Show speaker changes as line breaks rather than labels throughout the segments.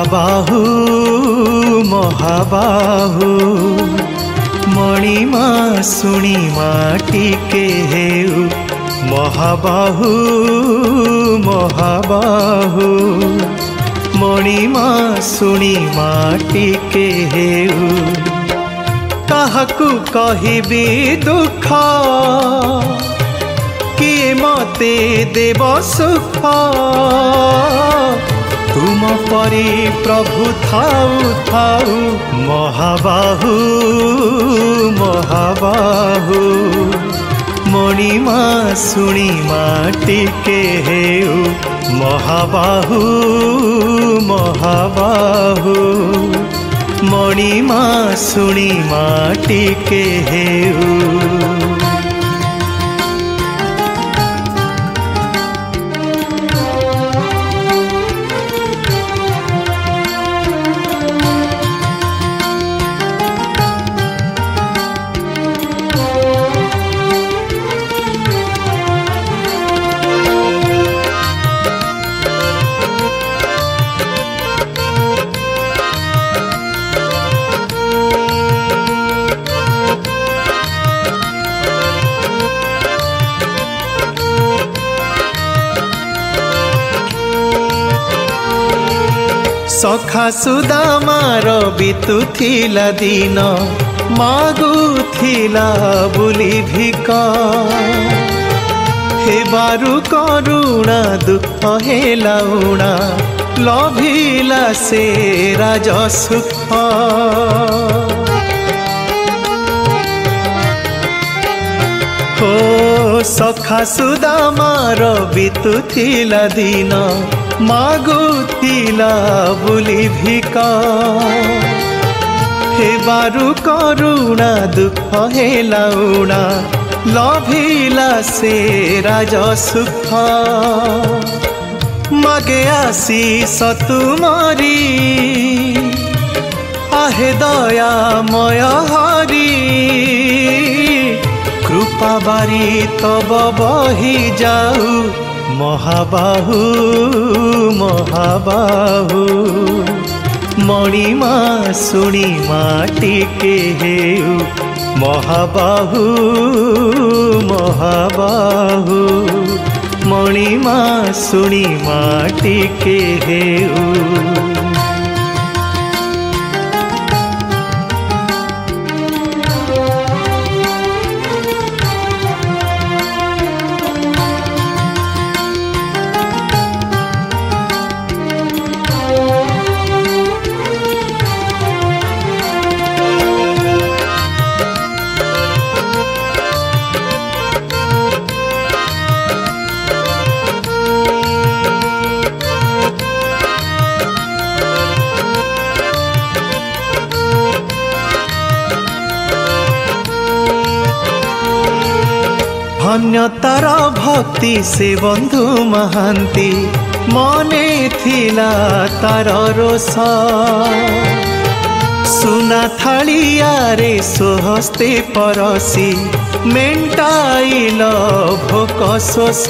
महाबाहु महाबाहु मणिमा शुणिमा टिके हेउ महाबाहु महाबाहु मणिमा शुणिमा टिके हेउ काहाकू कहिबी दुख किए मते देव सुख तुम परी प्रभु थाउ थाउ महाबाहु महाबाहु मणिमा शुणिमा टिके हेउ महाबाहु महाबाहु मणिमा शुणिमा टिके हेउ सखा सुदामार बितुथिला दिन मागुथिला बुली भिक हेबारु करुणा दुख हेला उणा लभिला से राज सुख हो सखा सुदामार बितुथिला दिन मागुथिला बुली भिक हेबारु करुणा दुख हेला उणा लभिला से राज सुख मागे आशीष तुमरी आहे दयामय हरि कृपा बारी तब बही जाऊ महाबाहु महाबाहु मणिमा शुणिमा टिके हेउ महाबाहु महाबाहु मणिमा शुणिमा टिके हेउ धन्यतार भक्ति से बंधु महांती मने थिला तार रोष सुना थालियारे सोहस्ते परसी मेंटाइल भोक शोष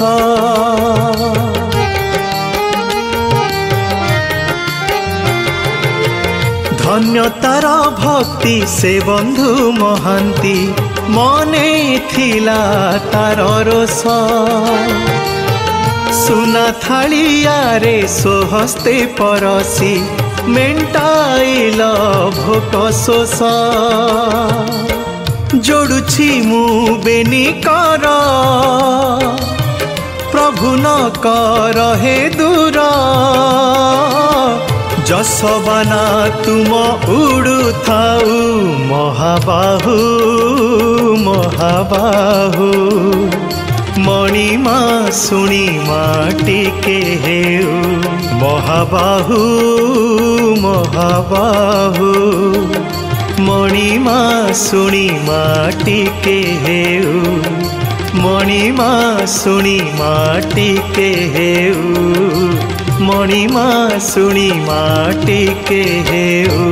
धन्यतार भक्ति से बंधु महांती मने थिला तार रोष सुना थालियारे सोहस्ते परसी मेंटाइल भोक शोष जोड़ुछि मु बेनी कर प्रभु न कर हे दूर जसबाना तुम उड़ु थाउ महाबाहु महाबाहु मणिमा शुणिमा टिके हेउ महाबाहु महाबाहु मणिमा शुणिमा टिके हेउ मणिमा शुणिमा टिके हेउ मणिमा शुणिमा टिके हेउ।